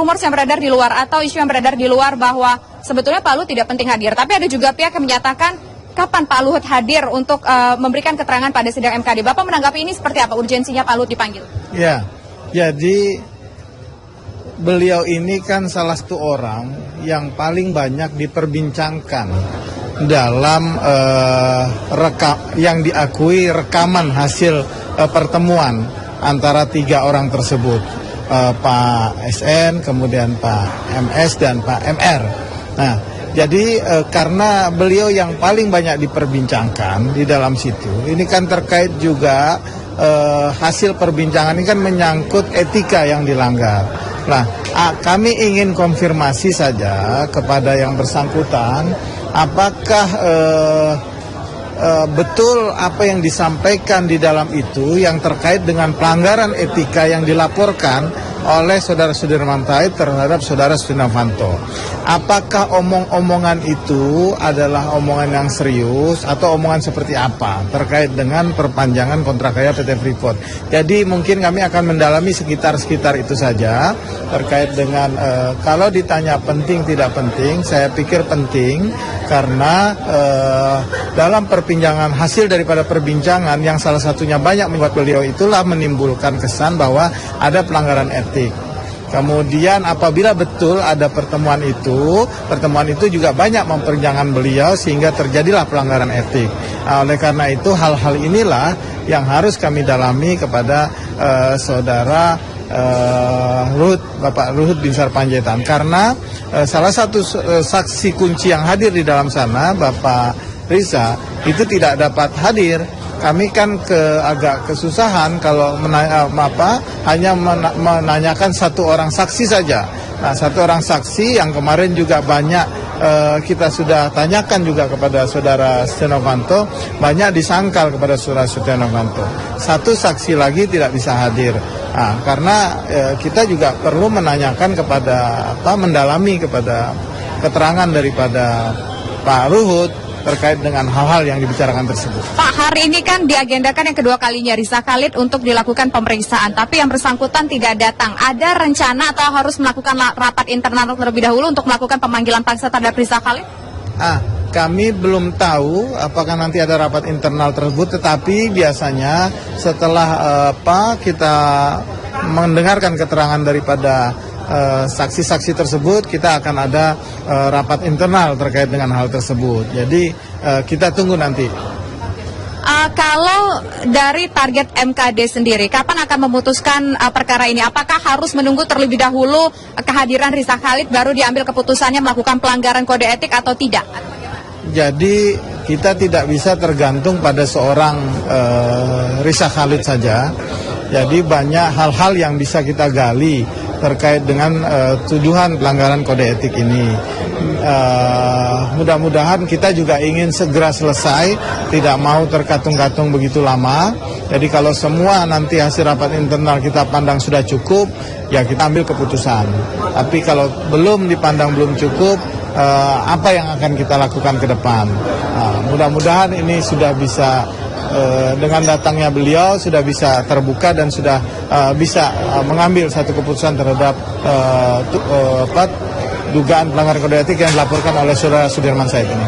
rumors yang beredar di luar atau isu yang beredar di luar bahwa sebetulnya Pak Luhut tidak penting hadir. Tapi ada juga pihak yang menyatakan kapan Pak Luhut hadir untuk memberikan keterangan pada sidang MKD. Bapak menanggapi ini seperti apa, urgensinya Pak Luhut dipanggil? Ya, jadi beliau ini kan salah satu orang yang paling banyak diperbincangkan dalam yang diakui rekaman hasil pertemuan antara 3 orang tersebut, Pak SN, kemudian Pak MS dan Pak MR. Nah, jadi karena beliau yang paling banyak diperbincangkan di dalam situ, ini kan terkait juga hasil perbincangan ini kan menyangkut etika yang dilanggar. Nah, kami ingin konfirmasi saja kepada yang bersangkutan, apakah betul apa yang disampaikan di dalam itu yang terkait dengan pelanggaran etika yang dilaporkan oleh saudara Sudirman Said terhadap saudara Setia Novanto. Apakah omong-omongan itu adalah omongan yang serius atau omongan seperti apa terkait dengan perpanjangan kontrak karya PT Freeport. Jadi mungkin kami akan mendalami sekitar itu saja terkait dengan kalau ditanya penting tidak penting, saya pikir penting karena dalam perbincangan hasil daripada perbincangan yang salah satunya banyak membuat beliau itulah menimbulkan kesan bahwa ada pelanggaran etik. Kemudian apabila betul ada pertemuan itu juga banyak memperbincangkan beliau sehingga terjadilah pelanggaran etik. Oleh karena itu hal-hal inilah yang harus kami dalami kepada saudara Bapak Luhut Binsar Panjaitan, karena salah satu saksi kunci yang hadir di dalam sana, Bapak Riza, itu tidak dapat hadir. Kami kan agak kesusahan kalau hanya menanyakan satu orang saksi saja. Nah, satu orang saksi yang kemarin juga banyak kita sudah tanyakan juga kepada saudara Setia Novanto, banyak disangkal kepada saudara Setia Novanto. Satu saksi lagi tidak bisa hadir. Nah, karena kita juga perlu menanyakan mendalami kepada keterangan daripada Pak Luhut terkait dengan hal-hal yang dibicarakan tersebut. Pak, hari ini kan diagendakan yang kedua kalinya Riza Khalid untuk dilakukan pemeriksaan, tapi yang bersangkutan tidak datang. Ada rencana atau harus melakukan rapat internal terlebih dahulu untuk melakukan pemanggilan paksa terhadap Riza Khalid? Kami belum tahu apakah nanti ada rapat internal tersebut, tetapi biasanya setelah kita mendengarkan keterangan daripada saksi-saksi tersebut, kita akan ada rapat internal terkait dengan hal tersebut. Jadi kita tunggu nanti. Kalau dari target MKD sendiri, kapan akan memutuskan perkara ini? Apakah harus menunggu terlebih dahulu kehadiran Riza Khalid baru diambil keputusannya melakukan pelanggaran kode etik atau tidak? Jadi kita tidak bisa tergantung pada seorang Riza Khalid saja. Jadi banyak hal-hal yang bisa kita gali terkait dengan tuduhan pelanggaran kode etik ini. Mudah-mudahan kita juga ingin segera selesai, tidak mau terkatung-katung begitu lama. Jadi kalau semua nanti hasil rapat internal kita pandang sudah cukup, ya kita ambil keputusan. Tapi kalau belum dipandang belum cukup, apa yang akan kita lakukan ke depan? Mudah-mudahan ini sudah bisa dengan datangnya beliau sudah bisa terbuka dan sudah bisa mengambil satu keputusan terhadap dugaan pelanggaran kode etik yang dilaporkan oleh saudara Sudirman Said ini.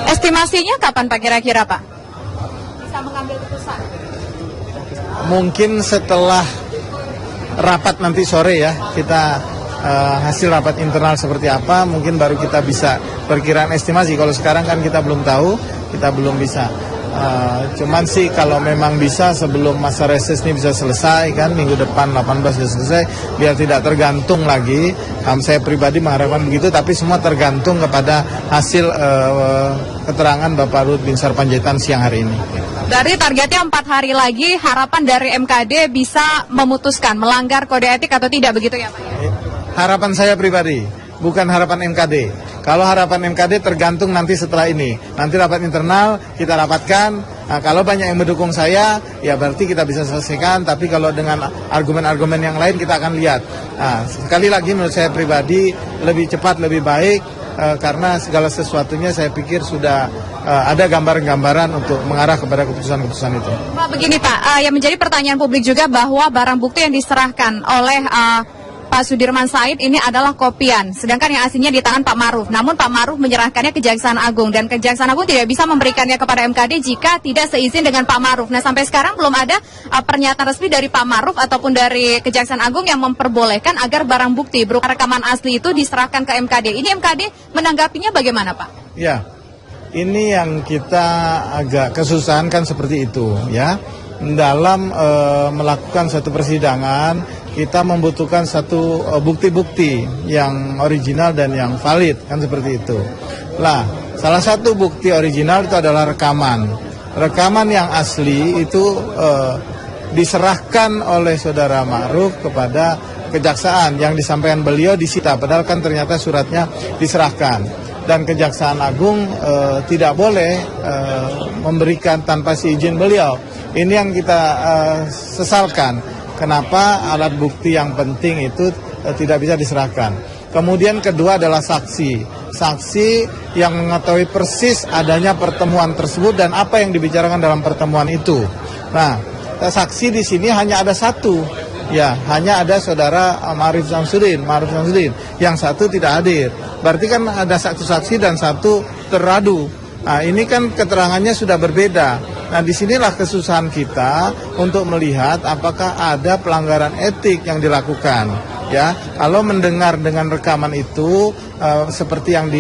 Estimasinya kapan Pak kira-kira Pak bisa mengambil keputusan? Mungkin setelah rapat nanti sore ya, kita hasil rapat internal seperti apa, mungkin baru kita bisa perkiraan estimasi. Kalau sekarang kan kita belum tahu, kita belum bisa. Cuman sih kalau memang bisa sebelum masa reses ini bisa selesai kan, minggu depan 18 sudah selesai, biar tidak tergantung lagi. Saya pribadi mengharapkan begitu, tapi semua tergantung kepada hasil keterangan Bapak Luhut Binsar Panjaitan siang hari ini. Dari targetnya 4 hari lagi, harapan dari MKD bisa memutuskan melanggar kode etik atau tidak, begitu ya Pak? Harapan saya pribadi, bukan harapan MKD. Kalau harapan MKD tergantung nanti setelah ini. Nanti rapat internal kita rapatkan. Nah, kalau banyak yang mendukung saya, ya berarti kita bisa selesaikan. Tapi kalau dengan argumen-argumen yang lain kita akan lihat. Nah, sekali lagi menurut saya pribadi lebih cepat lebih baik karena segala sesuatunya saya pikir sudah ada gambaran-gambaran untuk mengarah kepada keputusan-keputusan itu. Pak, begini Pak, yang menjadi pertanyaan publik juga bahwa barang bukti yang diserahkan oleh Pak Sudirman Said ini adalah kopian, sedangkan yang aslinya di tangan Pak Ma'ruf. Namun Pak Ma'ruf menyerahkannya ke Kejaksaan Agung, dan Kejaksaan Agung tidak bisa memberikannya kepada MKD jika tidak seizin dengan Pak Ma'ruf. Nah, sampai sekarang belum ada pernyataan resmi dari Pak Ma'ruf ataupun dari Kejaksaan Agung yang memperbolehkan agar barang bukti berupa rekaman asli itu diserahkan ke MKD. Ini MKD menanggapinya bagaimana, Pak? Ya, ini yang kita agak kesusahan kan seperti itu ya. Dalam melakukan satu persidangan, kita membutuhkan satu bukti-bukti yang original dan yang valid, kan seperti itu. Lah, salah satu bukti original itu adalah rekaman. Rekaman yang asli itu diserahkan oleh saudara Ma'ruf kepada kejaksaan, yang disampaikan beliau disita, padahal kan ternyata suratnya diserahkan. Dan Kejaksaan Agung tidak boleh memberikan tanpa izin beliau. Ini yang kita sesalkan. Kenapa alat bukti yang penting itu tidak bisa diserahkan. Kemudian kedua adalah saksi. Saksi yang mengetahui persis adanya pertemuan tersebut dan apa yang dibicarakan dalam pertemuan itu. Nah, saksi di sini hanya ada satu. Ya, hanya ada saudara Ma'ruf Syamsuddin. Yang satu tidak hadir. Berarti kan ada satu saksi dan satu teradu. Nah, ini kan keterangannya sudah berbeda. Nah, disinilah kesusahan kita untuk melihat apakah ada pelanggaran etik yang dilakukan. Ya, kalau mendengar dengan rekaman itu seperti yang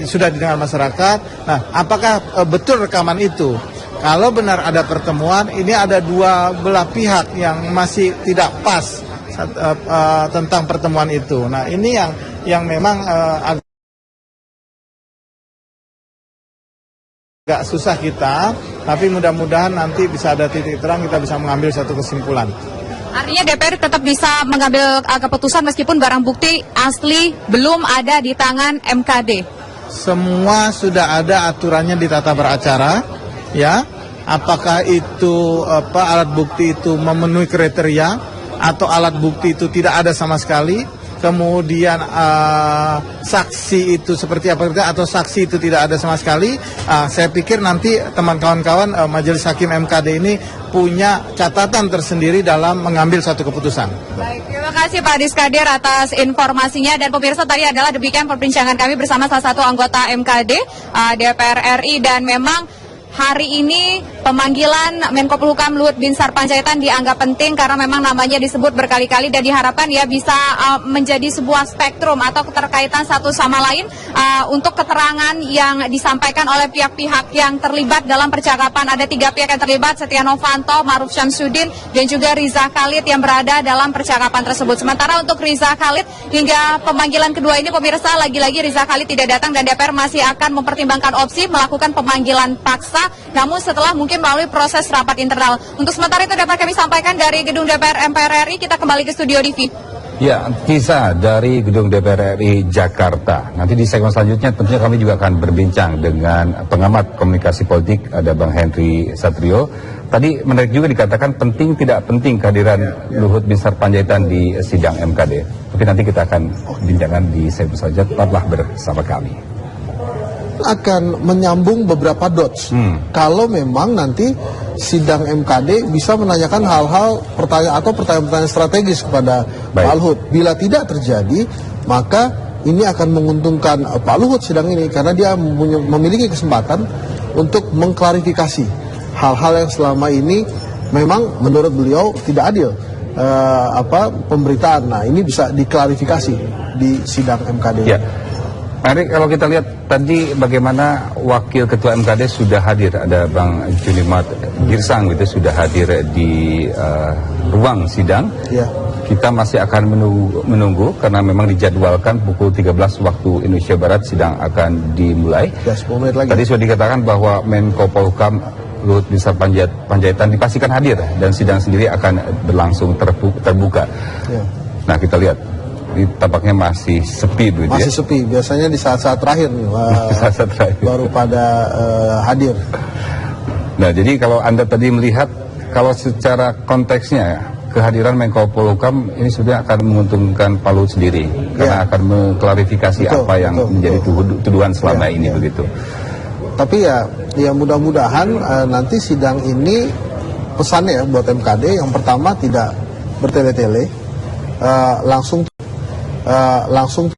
sudah didengar masyarakat, nah, apakah betul rekaman itu? Kalau benar ada pertemuan, ini ada dua belah pihak yang masih tidak pas tentang pertemuan itu. Nah, ini yang memang agak susah kita, tapi mudah-mudahan nanti bisa ada titik terang, kita bisa mengambil satu kesimpulan. Artinya DPR tetap bisa mengambil keputusan meskipun barang bukti asli belum ada di tangan MKD. Semua sudah ada aturannya di tata beracara, ya. Apakah itu alat bukti itu memenuhi kriteria atau alat bukti itu tidak ada sama sekali. Kemudian saksi itu seperti apa atau saksi itu tidak ada sama sekali. Saya pikir nanti kawan-kawan Majelis Hakim MKD ini punya catatan tersendiri dalam mengambil satu keputusan. Baik, terima kasih Pak Diskadir atas informasinya, dan pemirsa tadi adalah demikian perbincangan kami bersama salah satu anggota MKD DPR RI, dan memang hari ini pemanggilan Menko Polhukam Luhut Binsar Panjaitan dianggap penting karena memang namanya disebut berkali-kali dan diharapkan ya bisa menjadi sebuah spektrum atau keterkaitan satu sama lain untuk keterangan yang disampaikan oleh pihak-pihak yang terlibat dalam percakapan. Ada 3 pihak yang terlibat, Setia Novanto, Ma'ruf Syamsuddin, dan juga Riza Khalid yang berada dalam percakapan tersebut. Sementara untuk Riza Khalid hingga pemanggilan kedua ini pemirsa, lagi-lagi Riza Khalid tidak datang dan DPR masih akan mempertimbangkan opsi melakukan pemanggilan paksa, namun setelah mungkin melalui proses rapat internal. Untuk sementara itu dapat kami sampaikan dari gedung DPR MPR RI, kita kembali ke studio DV. Ya, kisah dari gedung DPR RI Jakarta. Nanti di segmen selanjutnya tentunya kami juga akan berbincang dengan pengamat komunikasi politik, ada Bang Henry Satrio. Tadi menarik juga dikatakan penting tidak penting kehadiran Luhut Binsar Panjaitan di sidang MKD. Tapi nanti kita akan bincangkan di segmen selanjutnya. Tetaplah bersama kami. Akan menyambung beberapa dots. Kalau memang nanti sidang MKD bisa menanyakan hal-hal pertanyaan-pertanyaan strategis kepada Pak Luhut. Bila tidak terjadi, maka ini akan menguntungkan Pak Luhut sidang ini karena dia memiliki kesempatan untuk mengklarifikasi hal-hal yang selama ini memang menurut beliau tidak adil pemberitaan. Nah, ini bisa diklarifikasi di sidang MKD. Ya. Erik, kalau kita lihat tadi bagaimana Wakil Ketua MKD sudah hadir, ada Bang Junimat Girsang gitu sudah hadir di ruang sidang. Ya. Kita masih akan menunggu karena memang dijadwalkan pukul 13 waktu Indonesia Barat sidang akan dimulai. Ya, 10 menit lagi. Tadi sudah dikatakan bahwa Menko Polhukam Luhut Binsar Panjaitan dipastikan hadir dan sidang sendiri akan berlangsung terbuka. Ya. Nah, kita lihat. Ini tampaknya masih sepi begitu masih sepi, biasanya di saat-saat terakhir nih, baru pada hadir. Nah, jadi kalau Anda tadi melihat, kalau secara konteksnya kehadiran Menko Polhukam ini sudah akan menguntungkan Pak Luhut sendiri, karena akan mengklarifikasi apa yang menjadi tuduhan selama ini begitu. Tapi ya mudah-mudahan nanti sidang ini pesannya buat MKD, yang pertama tidak bertele-tele, langsung langsung